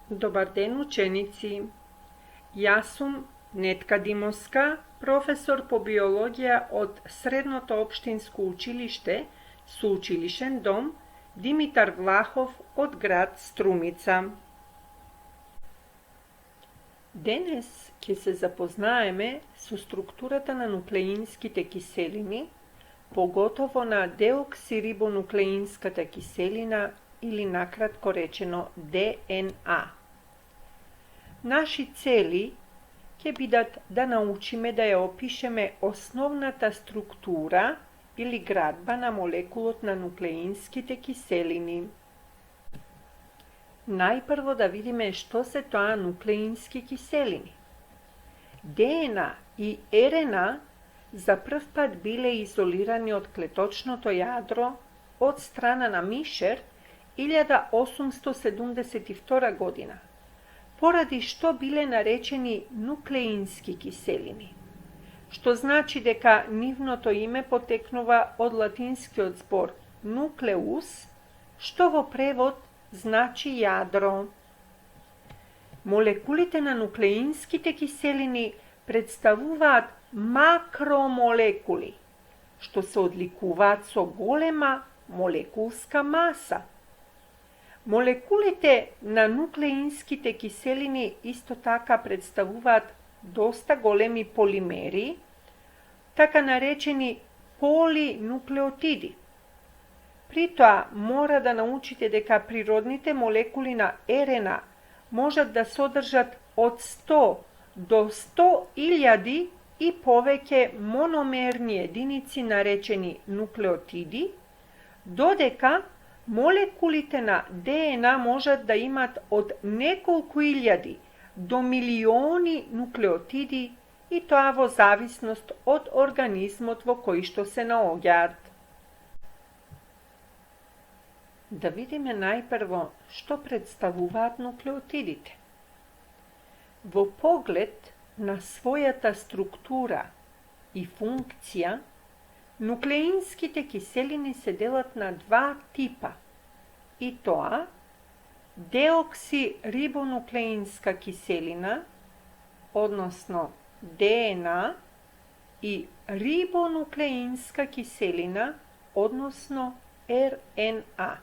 Dobar den učenici. Ja sam Netka Dimoska, profesor po biologija od Srednjoto opštinsko učilište, Suučilišen dom, Dimitar Vlahov od grad Strumica. Денес ќе се запознаеме со структурата на нуклеинските киселини, поготово на деоксирибонуклеинската киселина или накратко речено ДНА. Наши цели ќе бидат да научиме да ја опишеме основната структура или градба на молекулот на нуклеинските киселини. Најпрво да видиме што се тоа нуклеински киселини. ДНА и РНА за прв пат биле изолирани од клеточното јадро од страна на Мишер 1872 година, поради што биле наречени нуклеински киселини, што значи дека нивното име потекнува од латинскиот збор нуклеус, што во превод значи јадро. Молекулите на нуклеинските киселини представуваат макромолекули, што се одликуваат со голема молекулска маса. Молекулите на нуклеинските киселини исто така представуваат доста големи полимери, така наречени полинуклеотиди. При тоа мора да научите дека природните молекули на РНА можат да содржат од 100 до 100.000 и повеќе мономерни единици наречени нуклеотиди, додека молекулите на ДНА можат да имат од неколку илјади до милиони нуклеотиди, и тоа во зависност од организмот во кој што се наоѓаат. Да видиме најпрво што представуваат нуклеотидите. Во поглед на својата структура и функција, нуклеинските киселини се делат на два типа, и тоа деоксирибонуклеинска киселина, односно ДНА, и рибонуклеинска киселина, односно РНА.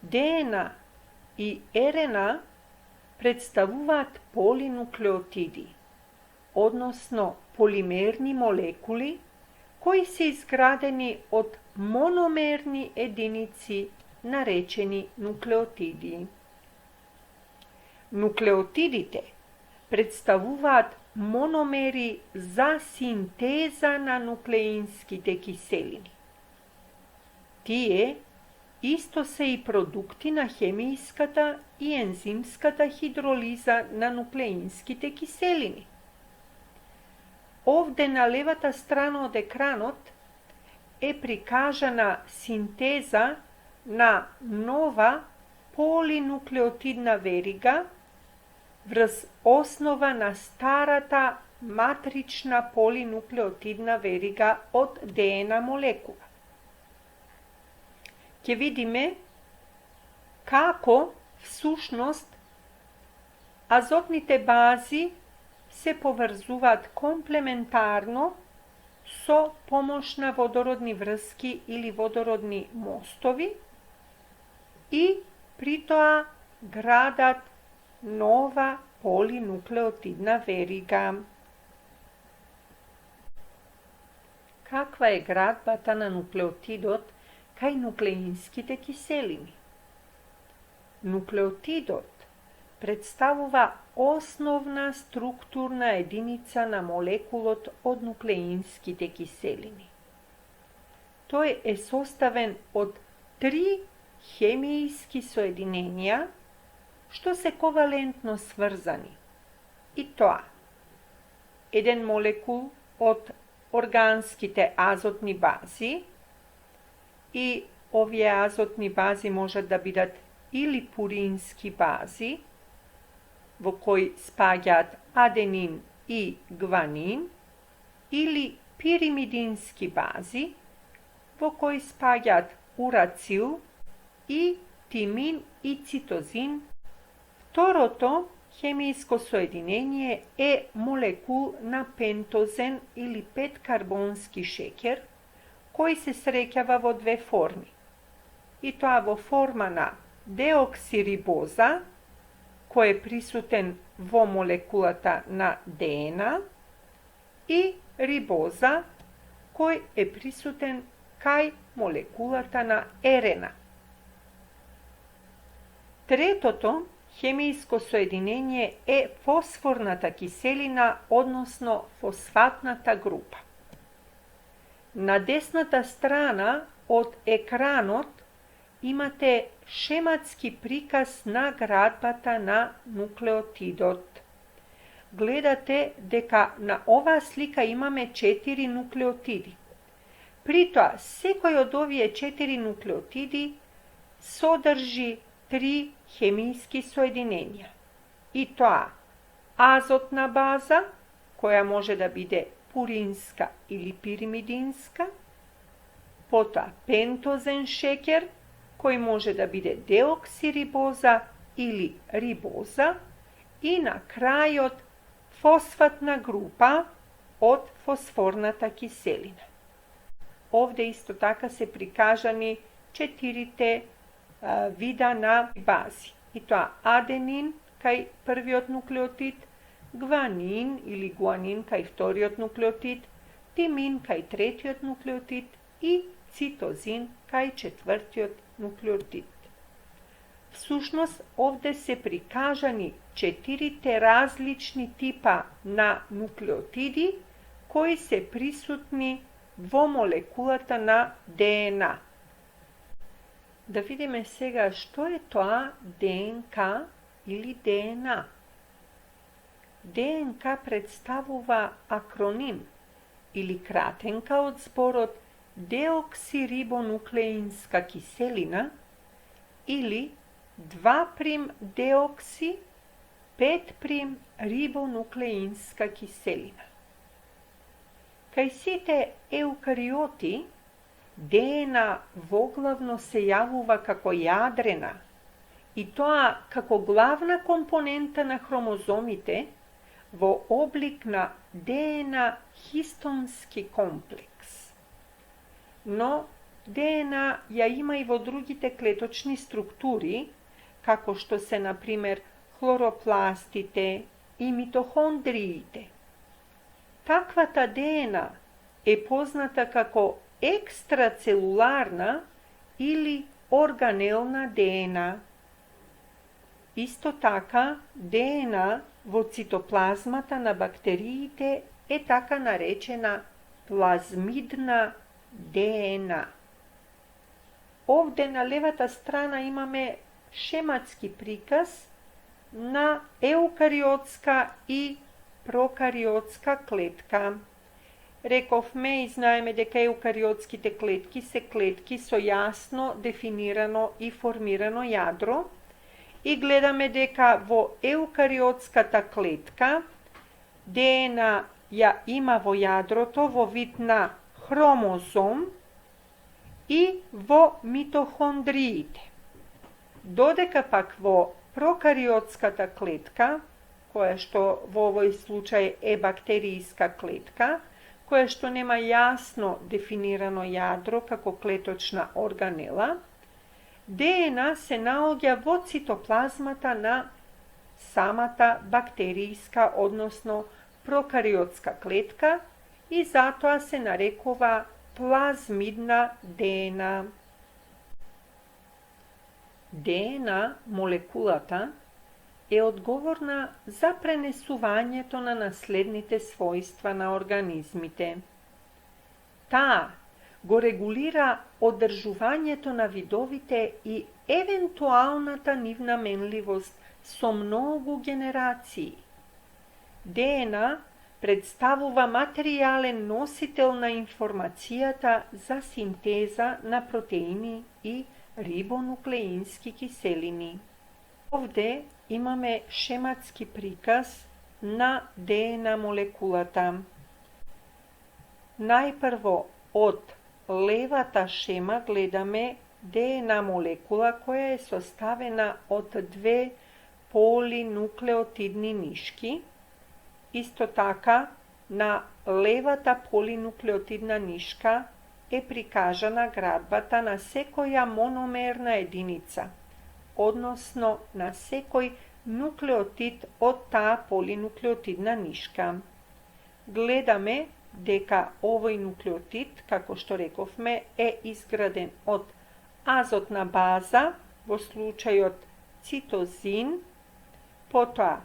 ДНА и РНА представуваат полинуклеотиди, односно полимерни молекули кои се изградени од мономерни единици наречени нуклеотиди. Нуклеотидите представуваат мономери за синтеза на нуклеинските киселини. Тие исто се и продукти на хемијската и ензимската хидролиза на нуклеинските киселини. Овде на левата страна од екранот е прикажана синтеза на нова полинуклеотидна верига врз основа на старата матрична полинуклеотидна верига од ДНА молекула. Ќе видиме како всушност азотните бази се поврзуваат комплементарно со помош на водородни врски или водородни мостови и при тоа градат нова полинуклеотидна верига. Каква е градбата на нуклеотидот кај нуклеинските киселини? Нуклеотидот представува основна структурна единица на молекулот од нуклеинските киселини. Тој е составен од 3 хемијски соединенија што се ковалентно сврзани. И тоа: еден молекул од органските азотни бази, и овие азотни бази можат да бидат или пурински бази, во кои спаѓаат аденин и гванин, или пиримидински бази, во кои спаѓаат урацил и тимин и цитозин, Второто хемijsko соединение е молекул на пентозен или 5-карбонски шекер, кој се среќава во две форми. И тоа во форма на деоксирибоза, кој е присутен во молекулата на ДНА, и рибоза, кој е присутен кај молекулата на РНА. Третото хемijsko соединение е фосфорната киселина, односно фосфатната група. На десната страна од екранот имате шематски приказ на градбата на нуклеотидот. Гледате дека на оваа слика имаме 4 нуклеотиди. При тоа, секој од овие 4 нуклеотиди содржи 3 хемijски соединенија. И тоа азотна база, која може да биде пуринска или пиримидинска, потоа пентозен шекер, кој може да биде деоксирибоза или рибоза, и на крајот фосфатна група од фосфорната киселина. Овде исто така се прикажани 4 вида на бази. И тоа аденин кај првиот нуклеотид, гванин или гуанин кај вториот нуклеотид, тимин кај третиот нуклеотид и цитозин кај четвртиот нуклеотид. Всушност, овде се прикажани 4 различни типа на нуклеотиди кои се присутни во молекулата на ДНА. Да видиме сега што е тоа ДНК или ДНА. ДНК представува акроним или кратенка од зборот деоксирибонуклеинска киселина или 2'-деокси 5'-рибонуклеинска киселина. Кај сите еукариоти, ДНА воглавно се јавува како јадрена, и тоа како главна компонента на хромозомите во облик на ДНА хистонски комплекс. Но ДНА ја има и во другите клеточни структури, како што се, например, хлоропластите и митохондриите. Таквата ДНА е позната како екстрацелуларна или органелна ДНА. Исто така, ДНА во цитоплазмата на бактериите е така наречена плазмидна ДНА. Овде на левата страна имаме шематски приказ на еукариотска и прокариотска клетка. Рековме и знаеме дека еукариотските клетки се клетки со јасно дефинирано и формирано јадро, и гледаме дека во еукариотската клетка ДНА ја има во јадрото во вид на хромозом и во митохондриите. Додека пак во прокариотската клетка, која што во овој случај е бактеријска клетка, која што нема јасно дефинирано јадро како клеточна органела, ДНА се наоѓа во цитоплазмата на самата бактеријска, односно прокариотска клетка, и затоа се нарекува плазмидна ДНА. ДНА, молекулата, е одговорна за пренесувањето на наследните својства на организмите. Таа го регулира одржувањето на видовите и евентуалната нивна менливост со многу генерации. ДНА представува материјален носител на информацијата за синтеза на протеини и рибонуклеински киселини. Овде имаме шематски приказ на ДНА молекулата. Најпрво од левата шема гледаме ДНА молекула која е составена од 2 полинуклеотидни нишки. Исто така, на левата полинуклеотидна нишка е прикажана градбата на секоја мономерна единица, односно на секој нуклеотид од таа полинуклеотидна нишка. Гледаме дека овој нуклеотид, како што рековме, е изграден од азотна база, во случајот цитозин, потоа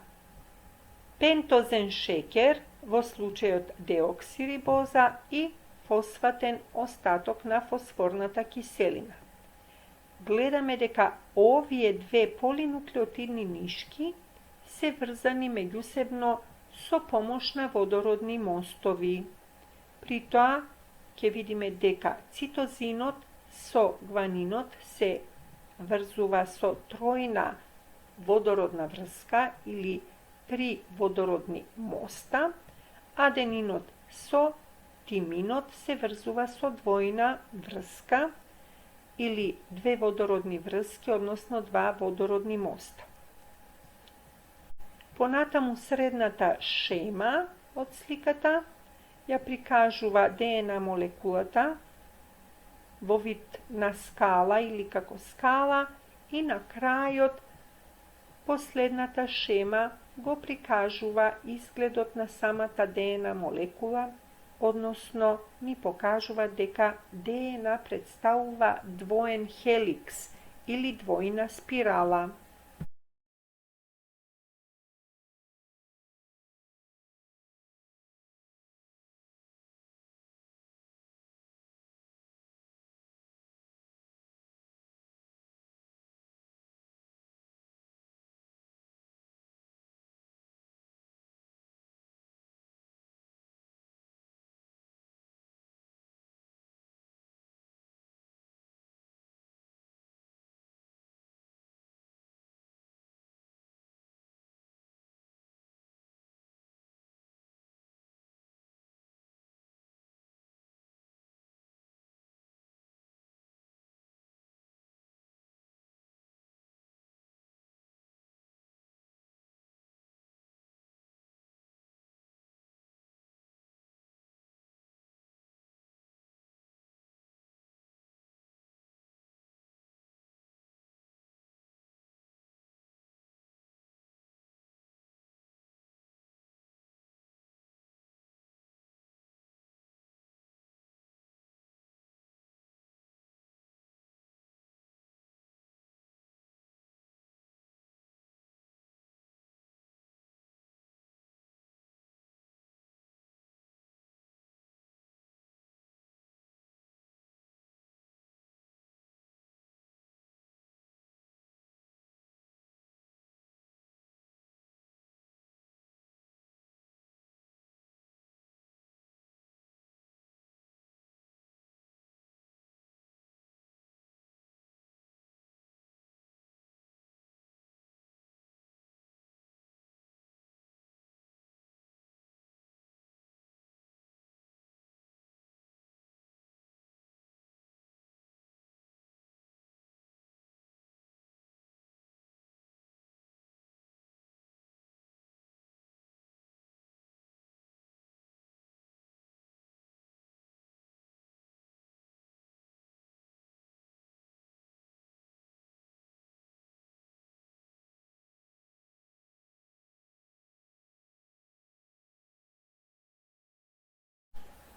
пентозен шеќер, во случајот деоксирибоза и фосфатен остаток на фосфорната киселина. Гледаме дека овие две полинуклеотидни нишки се врзани меѓусебно со помош на водородни мостови. При тоа ќе видиме дека цитозинот со гванинот се врзува со тројна водородна врска или 3 водородни моста, аденинот со тиминот се врзува со двојна врска или 2 водородни врски, односно 2 водородни моста. Понатаму средната шема од сликата ја прикажува ДНА молекулата во вид на скала или како скала и на крајот последната шема го прикажува изгледот на самата ДНА молекула, односно ни покажува дека ДНА представува двоен хеликс или двојна спирала.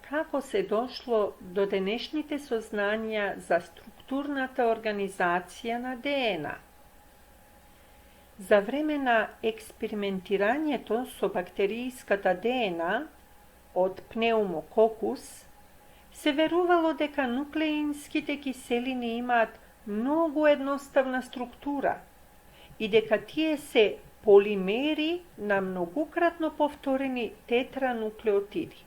Како се дошло до денешните сознанија за структурната организација на ДНА? За време на експериментирањето со бактеријската ДНА од пнеумококус, се верувало дека нуклеинските киселини имаат многу едноставна структура и дека тие се полимери на многукратно повторени тетрануклеотиди.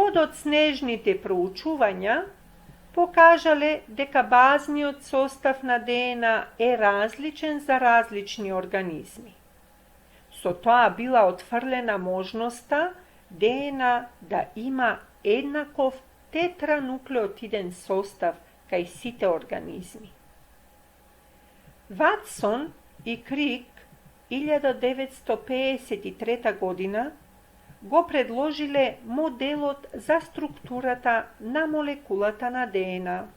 Подоцнежните проучувања покажале дека базниот состав на ДНА е различен за различни организми. Со тоа била отфрлена можноста ДНА да има еднаков тетрануклеотиден состав кај сите организми. Ватсон и Крик 1953 година го предложиле моделот за структурата на молекулата на ДНА.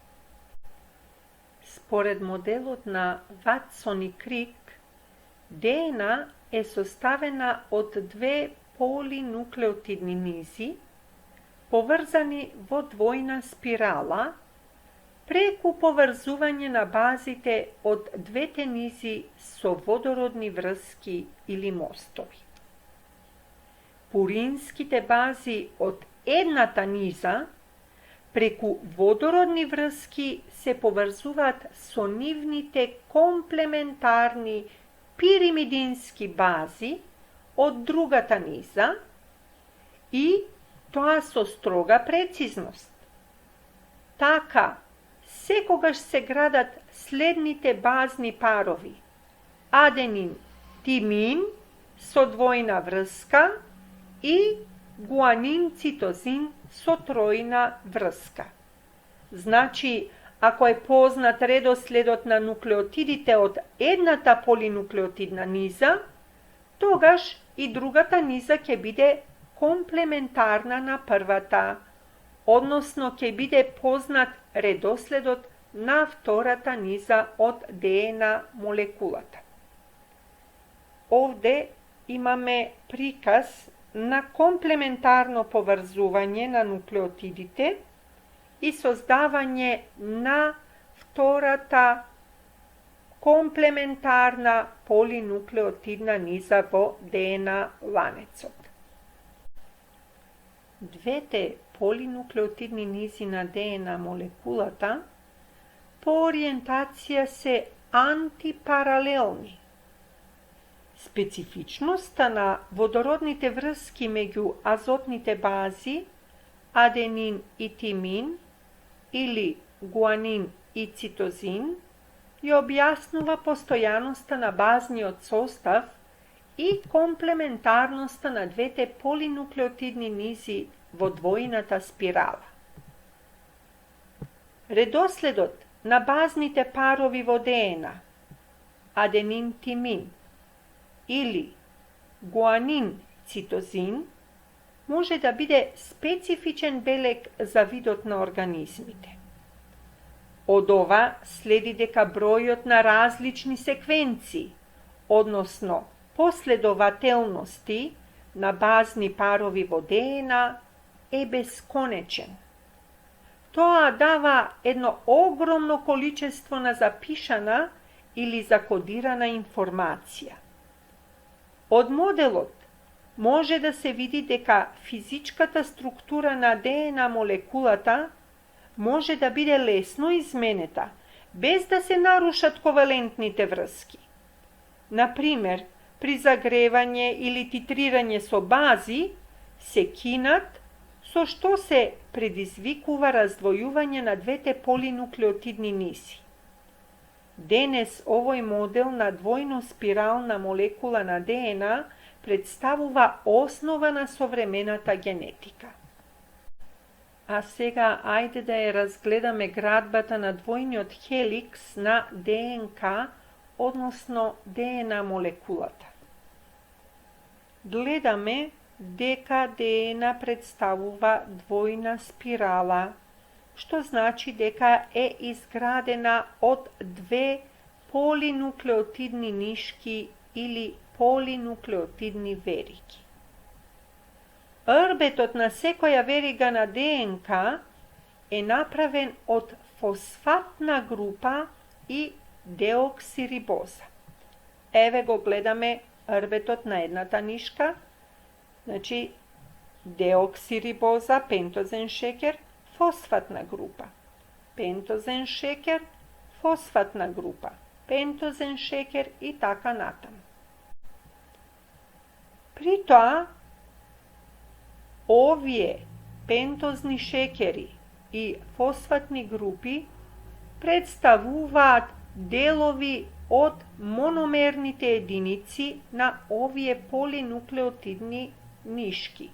Според моделот на Ватсон и Крик, ДНА е составена од две полинуклеотидни низи, поврзани во двојна спирала, преку поврзување на базите од двете низи со водородни врски или мостови. Пуринските бази од едната низа преку водородни врски се поврзуваат со нивните комплементарни пиримидински бази од другата низа и тоа со строга прецизност. Така, секогаш се градат следните базни парови: аденин-тимин со двојна врска и гуанин-цитозин со тројна врска. Значи, ако е познат редоследот на нуклеотидите од едната полинуклеотидна низа, тогаш и другата низа ќе биде комплементарна на првата, односно ќе биде познат редоследот на втората низа од ДНА молекулата. Овде имаме приказ на комплементарно поврзување на нуклеотидите и создавање на втората комплементарна полинуклеотидна низа во ДНА ланецот. Двете полинуклеотидни низи на ДНА молекулата по ориентација се антипаралелни. Специфичноста на водородните врски меѓу азотните бази аденин и тимин или гуанин и цитозин ја објаснува постојаноста на базниот состав и комплементарноста на двете полинуклеотидни низи во двојната спирала. Редоследот на базните парови во ДНА аденин-тимин или гуанин-цитозин може да биде специфичен белег за видот на организмите. Од ова следи дека бројот на различни секвенции, односно последователности на базни парови во ДНА е бесконечен. Тоа дава едно огромно количество на запишана или закодирана информација. Од моделот може да се види дека физичката структура на ДНА молекулата може да биде лесно изменета, без да се нарушат ковалентните врски. Например, при загревање или титрирање со бази, се кинат, со што се предизвикува раздвојување на двете полинуклеотидни низи. Денес овој модел на двојно спирална молекула на ДНА представува основа на современата генетика. А сега ајде да ја разгледаме градбата на двојниот хеликс на ДНК, односно ДНА молекулата. Гледаме дека ДНА представува двојна спирала, што значи дека е изградена од две полинуклеотидни нишки или полинуклеотидни вериги. Рбетот на секоја верига на ДНК е направен од фосфатна група и деоксирибоза. Еве го гледаме рбетот на едната нишка, значи деоксирибоза, пентозен шекер, фосфатна група. Пентозен шекер, фосфатна група. Пентозен шекер и така натаму. При тоа, овие пентозни шекери и фосфатни групи представуваат делови од мономерните единици на овие полинуклеотидни нишки,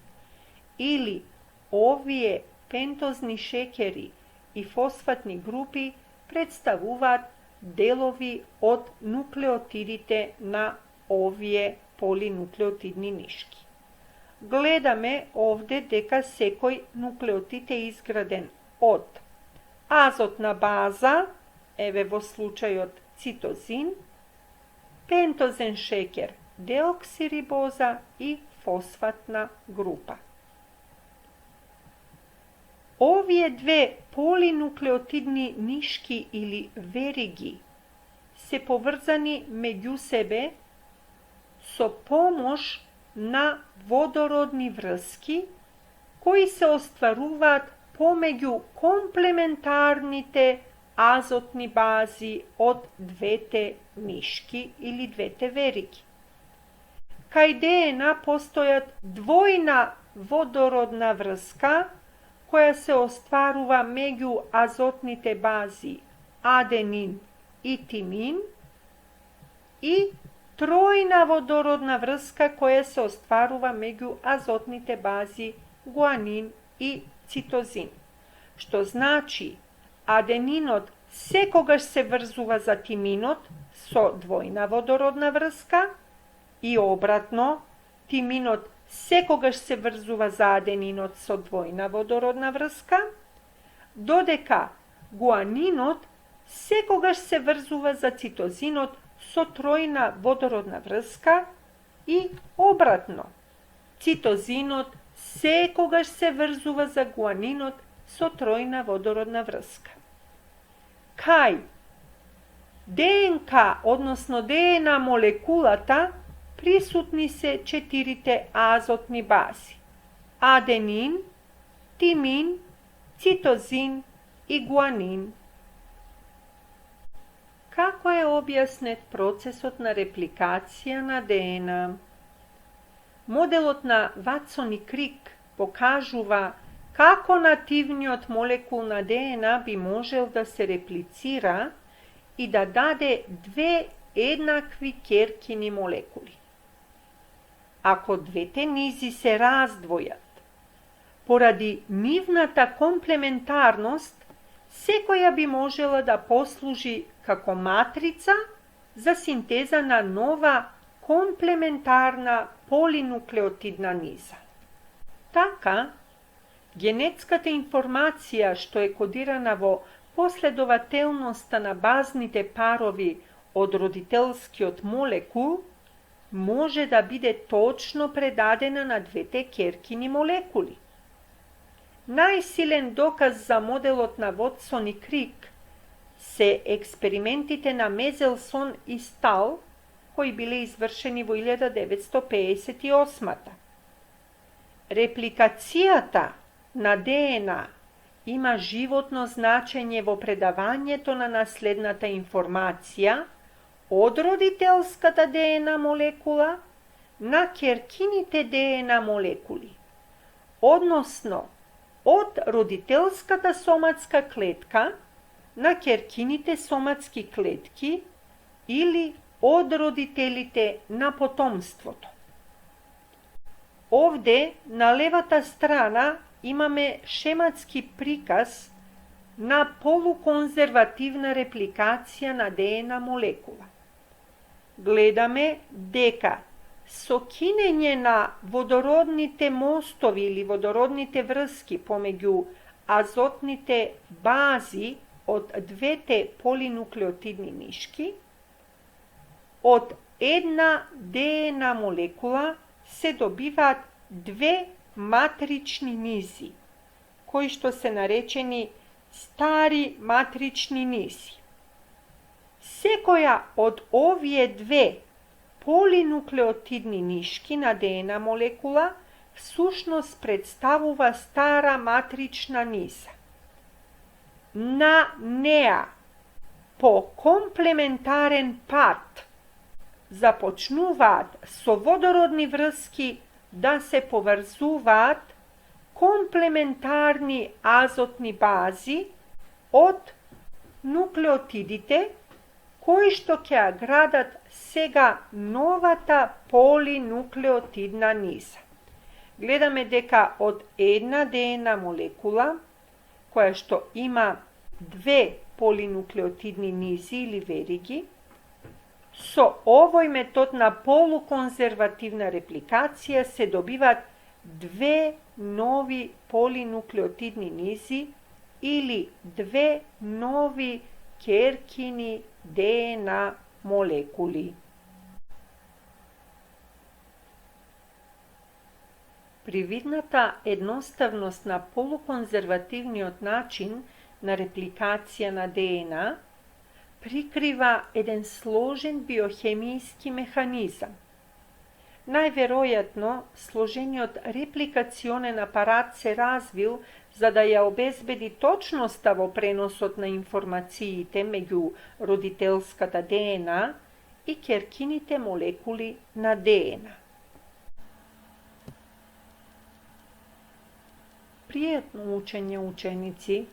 или овие пентозни шекери и фосфатни групи представуваат делови од нуклеотидите на овие полинуклеотидни нишки. Гледаме овде дека секој нуклеотид е изграден од азотна база, еве во случајот цитозин, пентозен шеќер, деоксирибоза и фосфатна група. Овие две полинуклеотидни нишки или вериги се поврзани меѓу себе со помош на водородни врски кои се остваруваат помеѓу комплементарните азотни бази од двете нишки или двете вериги. Кај ДНА постојат двојна водородна врска која се остварува меѓу азотните бази аденин и тимин и тројна водородна врска која се остварува меѓу азотните бази гуанин и цитозин. Што значи аденинот секогаш се врзува за тиминот со двојна водородна врска и обратно, тиминот секогаш се врзува за аденинот со двојна водородна врска, додека гуанинот секогаш се врзува за цитозинот со тројна водородна врска и обратно. Цитозинот секогаш се врзува за гуанинот со тројна водородна врска. Кај ДНК, односно ДНА молекулата, присутни се 4 азотни бази: аденин, тимин, цитозин и гуанин. Како е објаснет процесот на репликација на ДНА? Моделот на Ватсон и Крик покажува како нативниот молекул на ДНА би можел да се реплицира и да даде две еднакви ќеркини молекули. Ако двете низи се раздвојат, поради нивната комплементарност, секоја би можела да послужи како матрица за синтеза на нова комплементарна полинуклеотидна низа. Така, генетската информација што е кодирана во последователноста на базните парови од родителскиот молекул може да биде точно предадена на двете ќеркини молекули. Најсилен доказ за моделот на Ватсон и Крик се експериментите на Мезелсон и Стал, кои биле извршени во 1958. Репликацијата на ДНА има животно значење во предавањето на наследната информација од родителската ДНА молекула на ќеркините ДНА молекули, односно од родителската соматска клетка на ќеркините соматски клетки или од родителите на потомството. Овде на левата страна имаме шематски приказ на полуконзервативна репликација на ДНА молекула. Гледаме дека со кинење на водородните мостови или водородните врски помеѓу азотните бази од двете полинуклеотидни нишки, од една ДНА молекула се добиваат две матрични низи, кои што се наречени стари матрични низи. Секоја од овие две полинуклеотидни нишки на ДНА молекула всушност представува стара матрична низа. На неа по комплементарен пат започнуваат со водородни врски да се поврзуваат комплементарни азотни бази од нуклеотидите кои што ќе градат сега новата полинуклеотидна низа. Гледаме дека од една ДНА молекула, која што има две polinukleotidni nizi ili verigi, со овој метод на полуконзервативна репликација се добиваат две нови полинуклеотидни низи или две нови керкини ДНА молекули. Привидната едноставност на полуконзервативниот начин на репликација на ДНА прикрива еден сложен биохемијски механизам. Најверојатно, сложениот репликационен апарат се развил за да ја обезбеди точноста во преносот на информациите меѓу родителската ДНА и керкините молекули на ДНА. Пријатно учење, ученици!